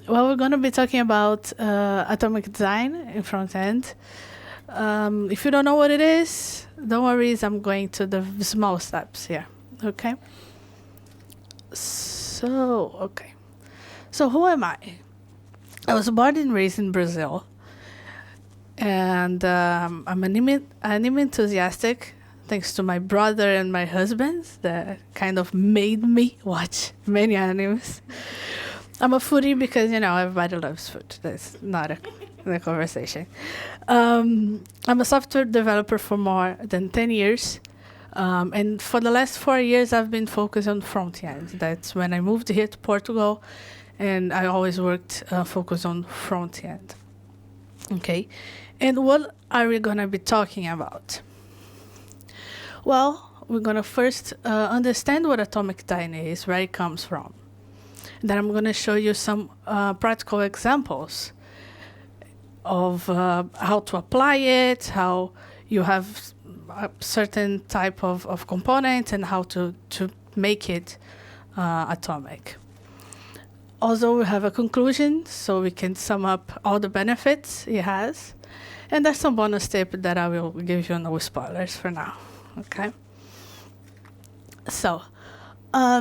Well, we're going to be talking about atomic design in Frontend. If you don't know what it is, don't worry, I'm going to the small steps here, okay? Okay. So who am I? I was born and raised in Brazil, and I'm anime enthusiastic, thanks to my brother and my husband that kind of made me watch many animes. I'm a foodie because, everybody loves food. That's not a conversation. I'm a software developer for more than 10 years. And for the last 4 years, I've been focused on front end. That's when I moved here to Portugal, and I always worked focused on front end. Okay. And what are we going to be talking about? Well, we're going to first understand what atomic design is, where it comes from. Then I'm going to show you some practical examples of how to apply it, how you have a certain type of component, and how to make it atomic. Also, we have a conclusion, so we can sum up all the benefits it has. And there's some bonus tip that I will give you, no spoilers for now. Okay? So,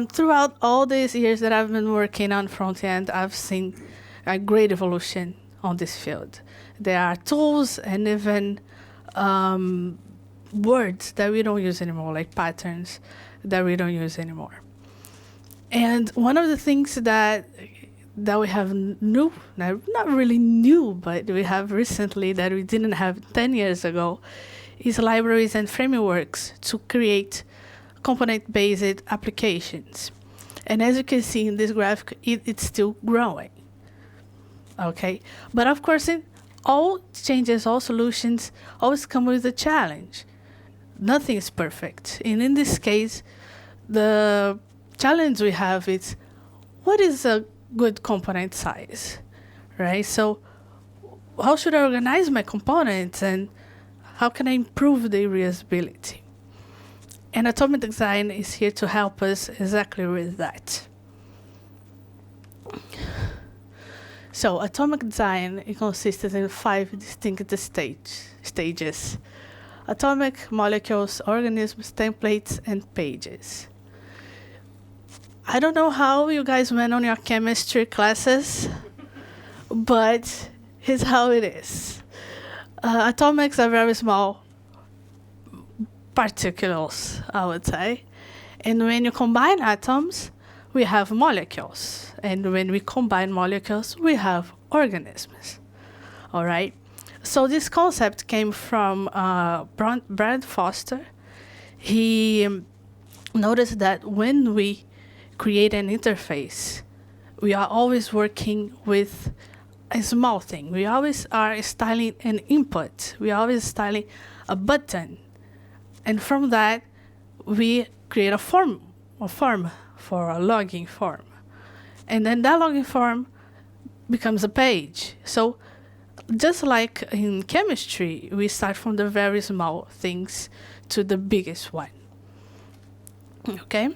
throughout all these years that I've been working on front-end, I've seen a great evolution on this field. There are tools and even words that we don't use anymore, like patterns that we don't use anymore. And one of the things that we have new, not really new, but we have recently that we didn't have 10 years ago, is libraries and frameworks to create component-based applications. And as you can see in this graphic, it's still growing. Okay, but of course, all changes, all solutions always come with a challenge. Nothing is perfect. And in this case, the challenge we have is, what is a good component size, right? So how should I organize my components, and how can I improve the reusability? And atomic design is here to help us exactly with that. So atomic design, it consists in 5 distinct stages: atomic, molecules, organisms, templates, and pages. I don't know how you guys went on your chemistry classes, but here's how it is. Atomics are very small particles, I would say. And when you combine atoms, we have molecules. And when we combine molecules, we have organisms. All right? So this concept came from Brad Foster. He noticed that when we create an interface, we are always working with a small thing. We always are styling an input. We are always styling a button. And from that, we create a form for a login form. And then that login form becomes a page. So just like in chemistry, we start from the very small things to the biggest one. Okay?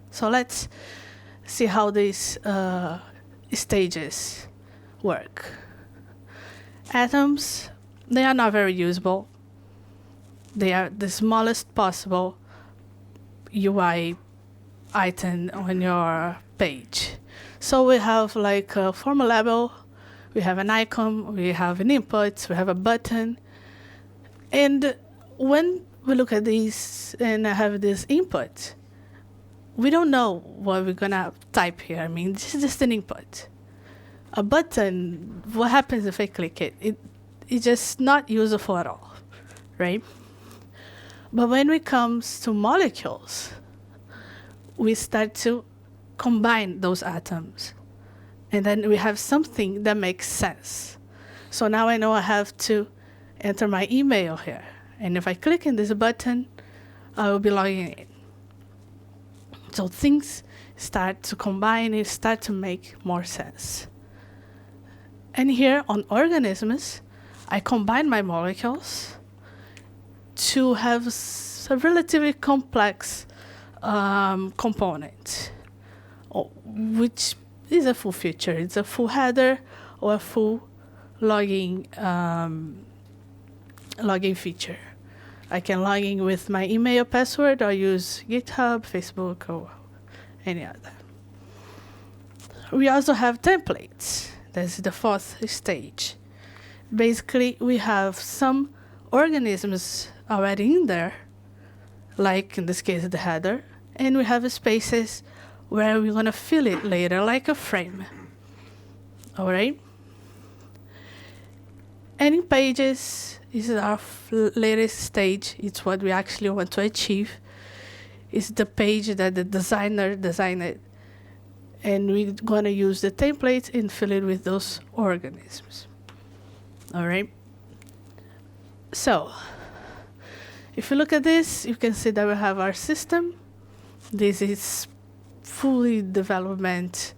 So let's see how these stages work. Atoms, they are not very usable. They are the smallest possible UI item on your page. So we have like a form label, we have an icon, we have an input, we have a button. And when we look at these and I have this input, we don't know what we're gonna type here. I mean, this is just an input. A button, what happens if I click it? It's just not useful at all, right? But when it comes to molecules, we start to combine those atoms. And then we have something that makes sense. So now I know I have to enter my email here. And if I click in this button, I will be logging in. So things start to combine and start to make more sense. And here on organisms, I combine my molecules to have a relatively complex component, which is a full feature. It's a full header or a full logging feature. I can log in with my email password or use GitHub, Facebook, or any other. We also have templates. That's the fourth stage. Basically, we have some organisms already in there, like in this case the header, and we have spaces where we're going to fill it later, like a frame. All right? And in pages is our latest stage. It's what we actually want to achieve. It's the page that the designer designed, and we're going to use the template and fill it with those organisms. All right? So, if you look at this, you can see that we have our system. This is fully development.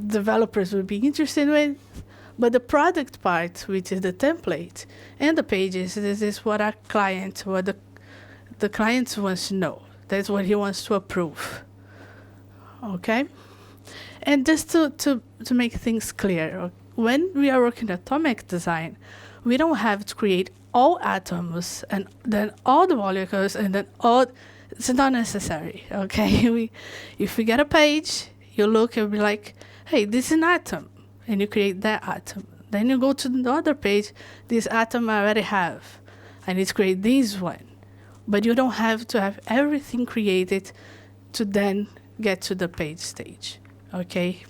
Developers would be interested in. But the product part, which is the template and the pages, this is what our client, what the client wants to know. That's what he wants to approve. Okay? And just to make things clear, when we are working atomic design, we don't have to create all atoms and then all the molecules and then all. It's not necessary. Okay? If we get a page, you look and be like, hey, this is an atom. And you create that atom. Then you go to the other page, this atom I already have. I need to create this one. But you don't have to have everything created to then get to the page stage. Okay?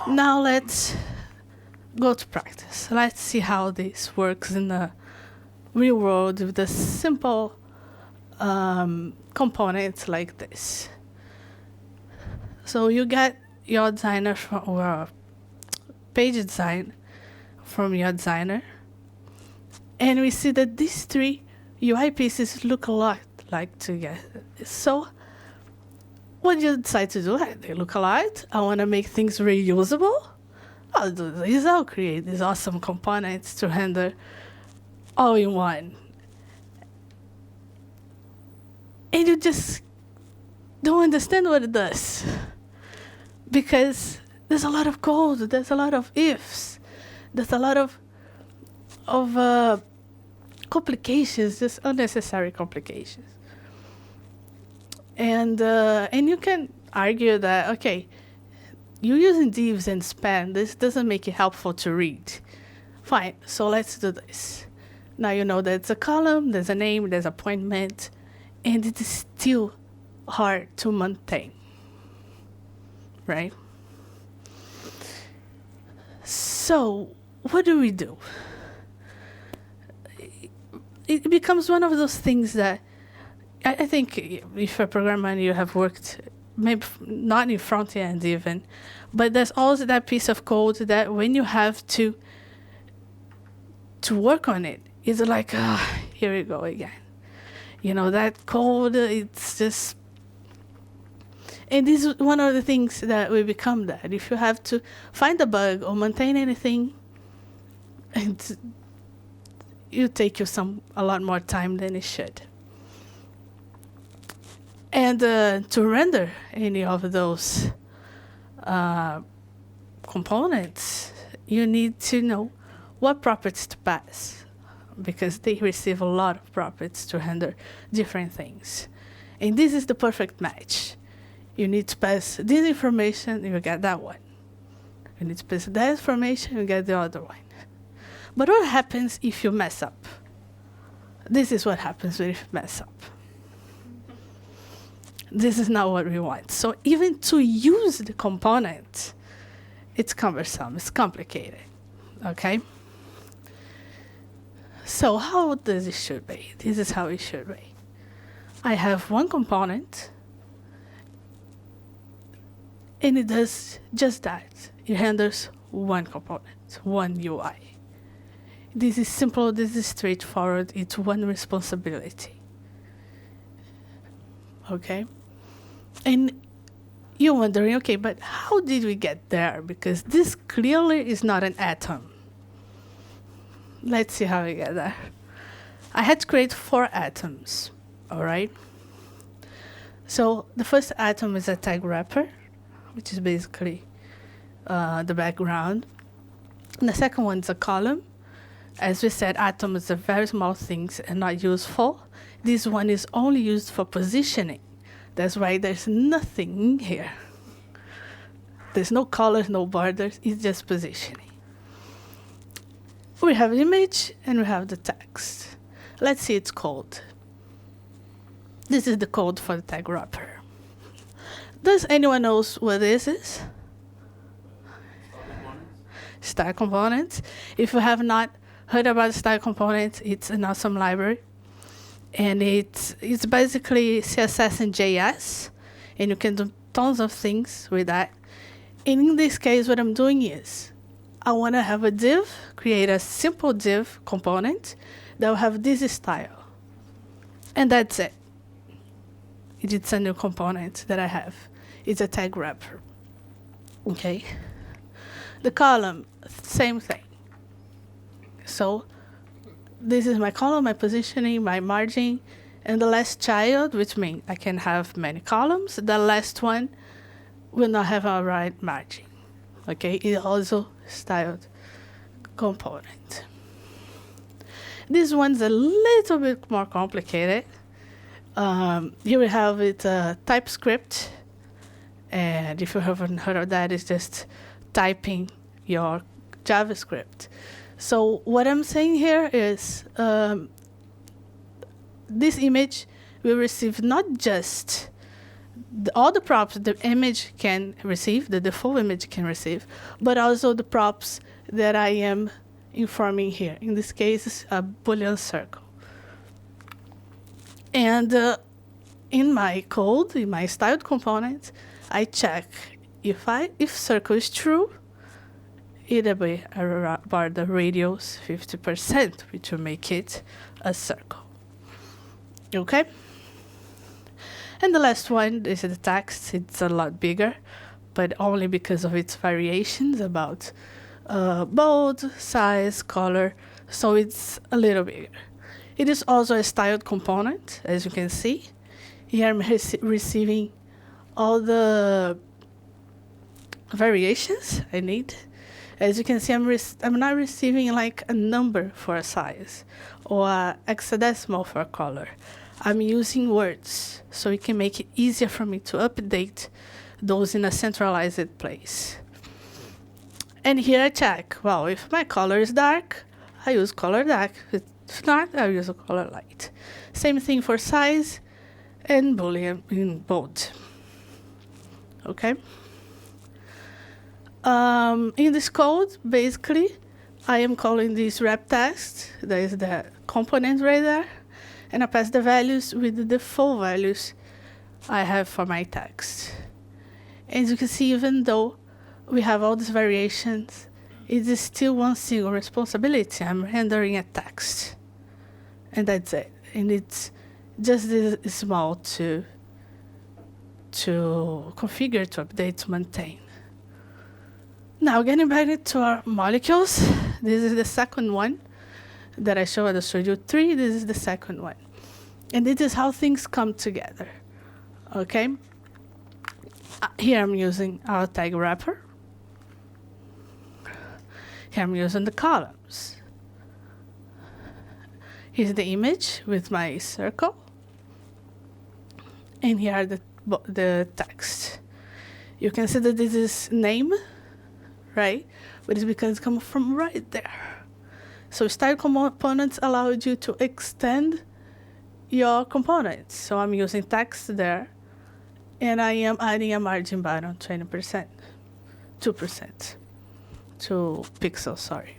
Now let's go to practice. Let's see how this works in the real world with the simple components like this. So you get your designer or page design from your designer, and we see that these three UI pieces look a lot like together. So what you decide to do? They look alike. I want to make things reusable. I'll do this. I'll create these awesome components to render all in one. And you just don't understand what it does. Because there's a lot of code, there's a lot of ifs, there's a lot of complications, just unnecessary complications. And you can argue that, okay, you're using divs and span, this doesn't make it helpful to read. Fine, so let's do this. Now you know there's a column, there's a name, there's appointment, and it is still hard to maintain. Right? So, what do we do? It becomes one of those things that I think if a programmer and you have worked, maybe not in front-end even, but there's also that piece of code that when you have to work on it, it's like, here we go again. You know, that code, it's just. And this is one of the things that we become that. If you have to find a bug or maintain anything, it take you a lot more time than it should. And to render any of those components, you need to know what properties to pass, because they receive a lot of properties to render different things. And this is the perfect match. You need to pass this information, you get that one. You need to pass that information, you get the other one. But what happens if you mess up? This is what happens when you mess up. This is not what we want. So even to use the component, it's cumbersome, it's complicated. Okay? So how does it should be? This is how it should be. I have one component, and it does just that. It handles one component, one UI. This is simple, this is straightforward, it's one responsibility. Okay? And you're wondering, okay, but how did we get there? Because this clearly is not an atom. Let's see how we get there. I had to create 4 atoms, all right? So the first item is a tag wrapper, which is basically the background. And the second one is a column. As we said, atoms are very small things and not useful. This one is only used for positioning. That's why there's nothing in here. There's no colors, no borders, it's just positioning. We have image and we have the text. Let's see its code. This is the code for the tag wrapper. Does anyone knows what this is? Style components. If you have not heard about style components, it's an awesome library. And it's basically CSS and JS. And you can do tons of things with that. And in this case, what I'm doing is, I want to have a div, create a simple div component that will have this style. And that's it. It's a new component that I have. It's a tag wrapper. Okay. The column, same thing. So this is my column, my positioning, my margin, and the last child, which means I can have many columns. The last one will not have a right margin. Okay, it's also styled component. This one's a little bit more complicated. Here we have it TypeScript, and if you haven't heard of that, it's just typing your JavaScript. So what I'm saying here is this image will receive not just all the props the image can receive, the default image can receive, but also the props that I am informing here. In this case, a Boolean circle. And in my code, in my styled component, I check if circle is true, it'll be a border radius 50%, which will make it a circle. Okay? And the last one is the text. It's a lot bigger, but only because of its variations about bold, size, color, so it's a little bigger. It is also a styled component, as you can see. Here I'm receiving all the variations I need. As you can see, I'm not receiving like a number for a size or a hexadecimal for a color. I'm using words, so it can make it easier for me to update those in a centralized place. And here I check, well, if my color is dark, I use color dark. If not, I use a color light. Same thing for size and Boolean in bold. Okay? In this code, basically, I am calling this wrap text. There is the component right there. And I pass the values with the default values I have for my text. As you can see, even though we have all these variations, it is still one single responsibility. I'm rendering a text. And that's it. And it's just this small to configure, to update, to maintain. Now, getting back to our molecules, this is the second one that I showed at Studio 3. This is the second one. And this is how things come together. Okay? Here I'm using our tag wrapper. Here I'm using the columns. Here's the image with my circle. And here are the text. You can see that this is name, right? But it's because it comes from right there. So style components allow you to extend your components. So I'm using text there, and I am adding a margin button, 20%, 2%, 2 pixels, sorry.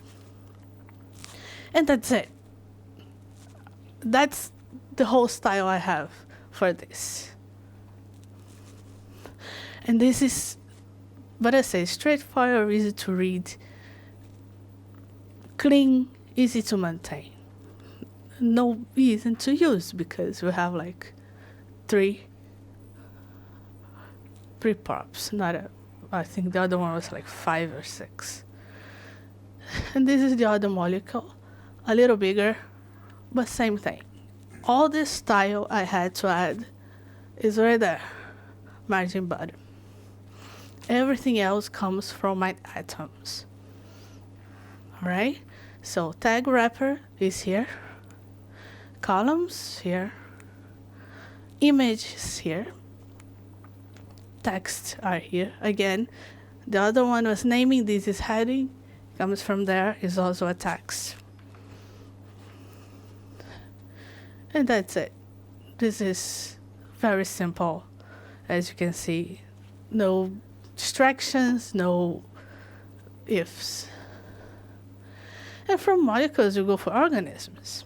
And that's it. That's the whole style I have for this. And this is, but I say, straightforward, easy to read, clean, easy to maintain. No reason to use because we have like three props. I think the other one was like 5 or 6. And this is the other molecule, a little bigger, but same thing. All this style I had to add is right there, margin bottom. Everything else comes from my atoms. All right? So tag wrapper is here. Columns here. Images here. Text are here. Again, the other one was naming, this is heading. Comes from there, is also a text. And that's it. This is very simple. As you can see, no distractions, no ifs. And from molecules, you go for organisms.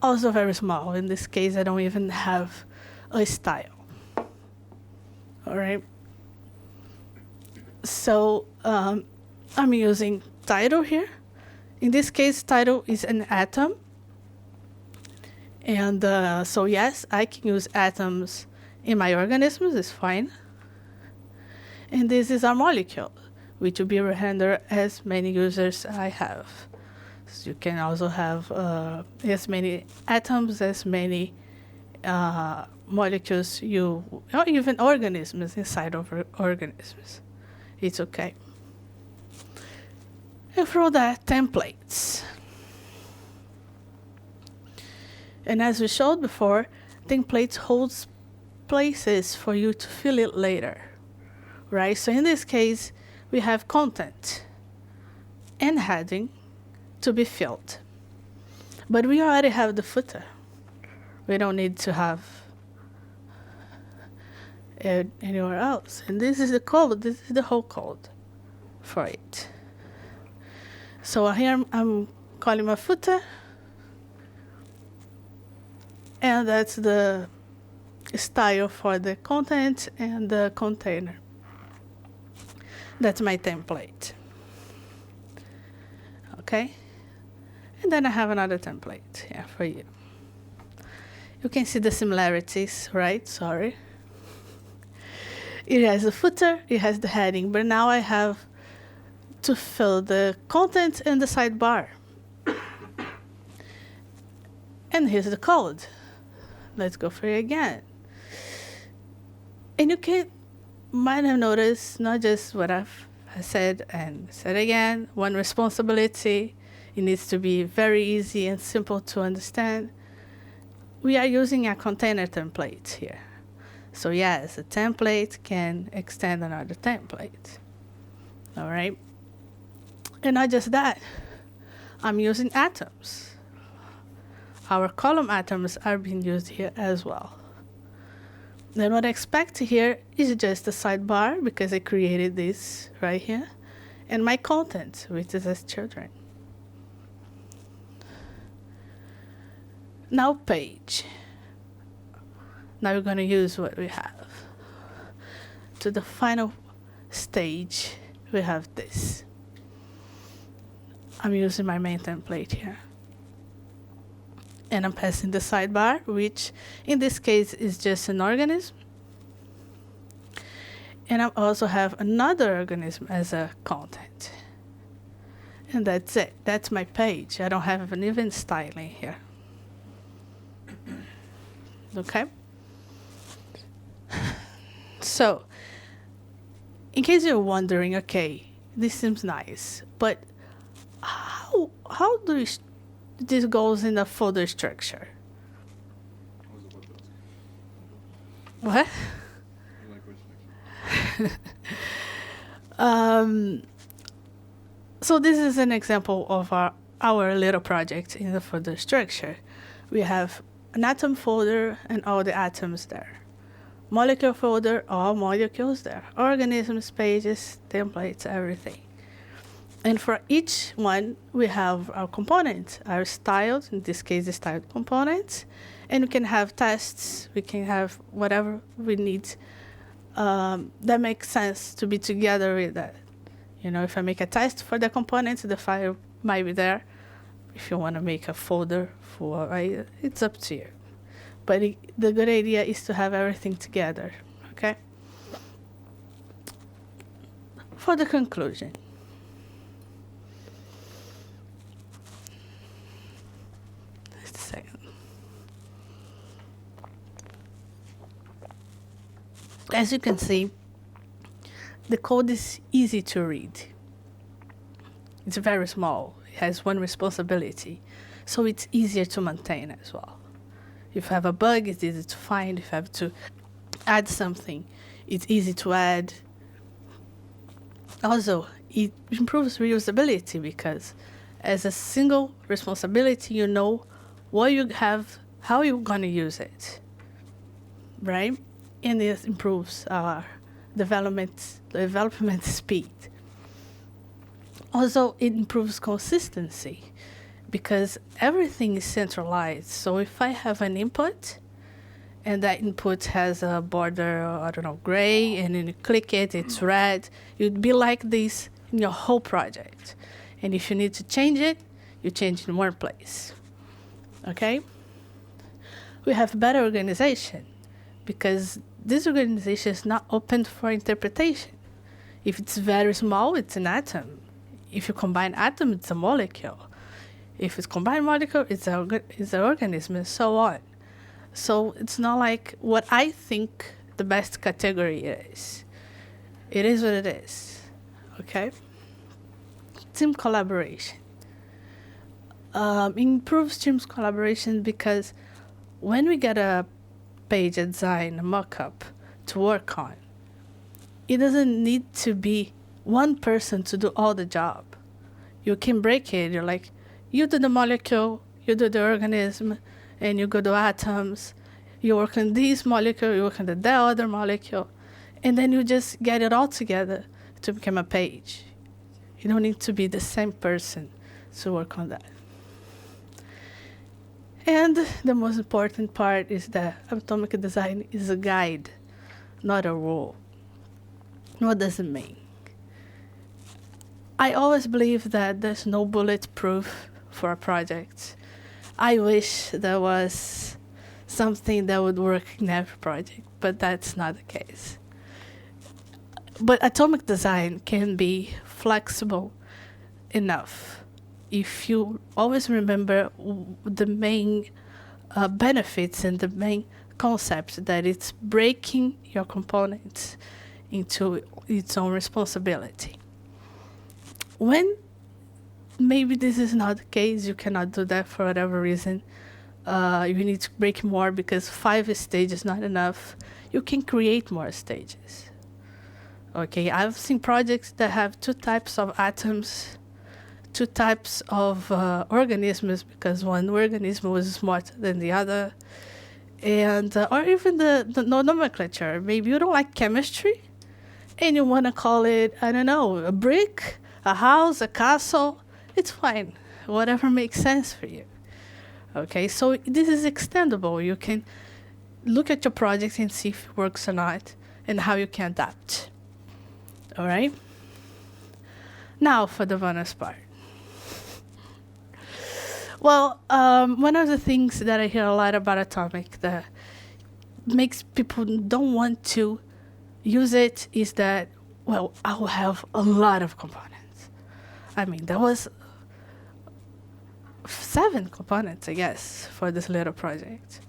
Also very small. In this case, I don't even have a style. All right. So I'm using title here. In this case, title is an atom. And so yes, I can use atoms in my organisms, it's fine. And this is our molecule, which will be rendered as many users I have. So you can also have as many atoms, as many molecules or even organisms inside of organisms. It's okay. And from that, templates. And as we showed before, templates holds places for you to fill it later, right? So in this case, we have content and heading to be filled. But we already have the footer. We don't need to have it anywhere else. And this is the code, this is the whole code for it. So here I'm calling my footer. And that's the style for the content and the container. That's my template. Okay? And then I have another template here for you. You can see the similarities, right? Sorry. It has the footer, it has the heading, but now I have to fill the content and the sidebar. And here's the code. Let's go for it again. And you might have noticed not just what I've said and said again, one responsibility. It needs to be very easy and simple to understand. We are using a container template here. So yes, a template can extend another template. All right? And not just that, I'm using atoms. Our column atoms are being used here as well. Then what I expect here is just a sidebar, because I created this right here, and my content, which is as children. Now page. Now we're going to use what we have. To the final stage, we have this. I'm using my main template here. And I'm passing the sidebar, which in this case is just an organism. And I also have another organism as a content. And that's it. That's my page. I don't have an even styling here. Okay? So, in case you're wondering, okay, this seems nice, but how do this goes in a folder structure? What? So this is an example of our little project in the folder structure. We have an atom folder and all the atoms there. Molecule folder, all molecules there. Organisms, pages, templates, everything. And for each one, we have our components, our styled, in this case, the styled components. And we can have tests, we can have whatever we need that makes sense to be together with that. You know, if I make a test for the components, the file might be there. If you want to make a folder for, it's up to you. But the good idea is to have everything together, okay? For the conclusion. Just a second. As you can see, the code is easy to read. It's very small. It has one responsibility. So it's easier to maintain as well. If you have a bug, it's easy to find. If you have to add something, it's easy to add. Also, it improves reusability because as a single responsibility, you know what you have, how you're going to use it, right? And it improves our development speed. Also, it improves consistency because everything is centralized. So if I have an input and that input has a border, I don't know, gray, and then you click it, it's red, it'd be like this in your whole project. And if you need to change it, you change it in one place. Okay? We have better organization because this organization is not open for interpretation. If it's very small, it's an atom. If you combine atom, it's a molecule. If it's combined molecule, it's an organism, and so on. So it's not like what I think the best category is. It is what it is. Okay? Team collaboration. Improves team's collaboration because when we get a page, a design, a mock-up to work on, it doesn't need to be one person to do all the job. You can break it. You're like, you do the molecule, you do the organism, and you go to atoms. You work on this molecule, you work on the other molecule, and then you just get it all together to become a page. You don't need to be the same person to work on that. And the most important part is that atomic design is a guide, not a rule. What does it mean? I always believe that there's no bulletproof for a project. I wish there was something that would work in every project, but that's not the case. But atomic design can be flexible enough if you always remember the main benefits and the main concepts, that it's breaking your components into its own responsibility. When maybe this is not the case, you cannot do that for whatever reason, you need to break more because 5 stages is not enough, you can create more stages. Okay, I've seen projects that have 2 types of atoms, 2 types of organisms because one organism was smarter than the other, and or even the nomenclature. Maybe you don't like chemistry and you want to call it, I don't know, a brick, a house, a castle. It's fine, whatever makes sense for you. Okay, so this is extendable. You can look at your project and see if it works or not and how you can adapt. All right? Now for the bonus part. Well, one of the things that I hear a lot about Atomic that makes people don't want to use it is that, well, I will have a lot of components. I mean, there was 7 components, I guess, for this little project.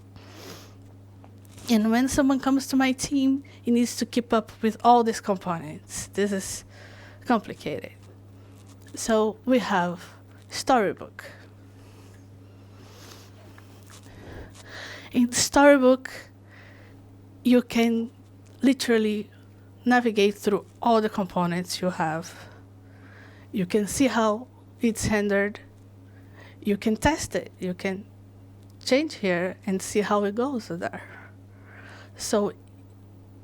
And when someone comes to my team, he needs to keep up with all these components. This is complicated. So we have Storybook. In Storybook, you can literally navigate through all the components you have. You can see how it's rendered. You can test it. You can change here and see how it goes there. So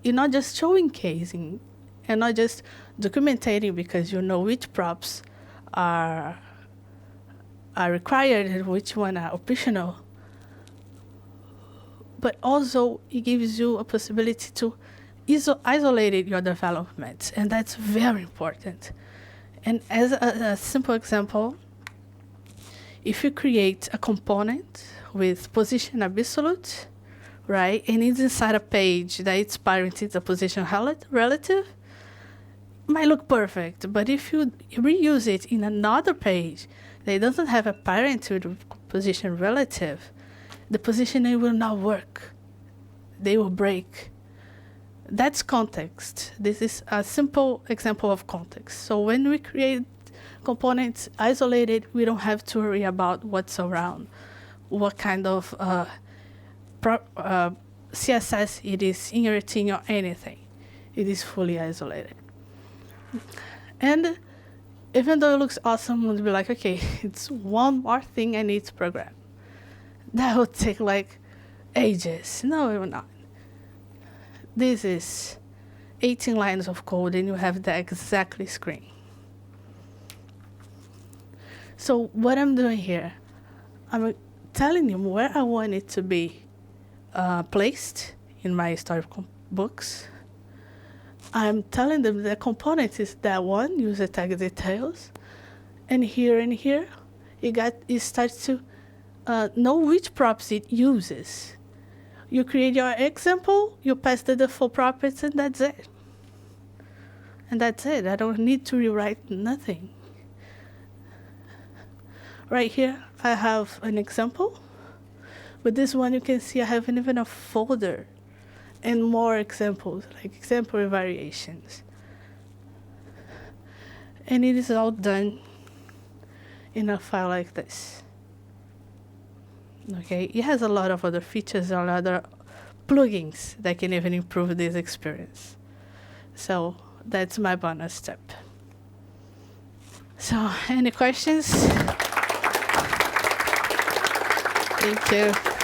you're not just showcasing and not just documenting because you know which props are required and which one are optional. But also it gives you a possibility to isolate your development, and that's very important. And as a simple example, if you create a component with position absolute, right, and it's inside a page that its parent is a position relative, it might look perfect. But if you reuse it in another page that doesn't have a parent with position relative, the positioning will not work. They will break. That's context. This is a simple example of context. So when we create components isolated, we don't have to worry about what's around, what kind of CSS it is inheriting or anything. It is fully isolated. And even though it looks awesome, we'll be like, okay, it's one more thing I need to program. That would take like ages. No, it will not. This is 18 lines of code, and you have the exactly screen. So what I'm doing here, I'm telling you where I want it to be placed in my storybooks. I'm telling them the component is that one, use the tag details. And here, it starts to know which props it uses. You create your example, you pass the default properties, and that's it. And that's it. I don't need to rewrite nothing. Right here, I have an example. With this one, you can see I have even a folder and more examples, like example variations. And it is all done in a file like this. Okay, it has a lot of other features and other plugins that can even improve this experience. So that's my bonus step. So any questions? Thank you.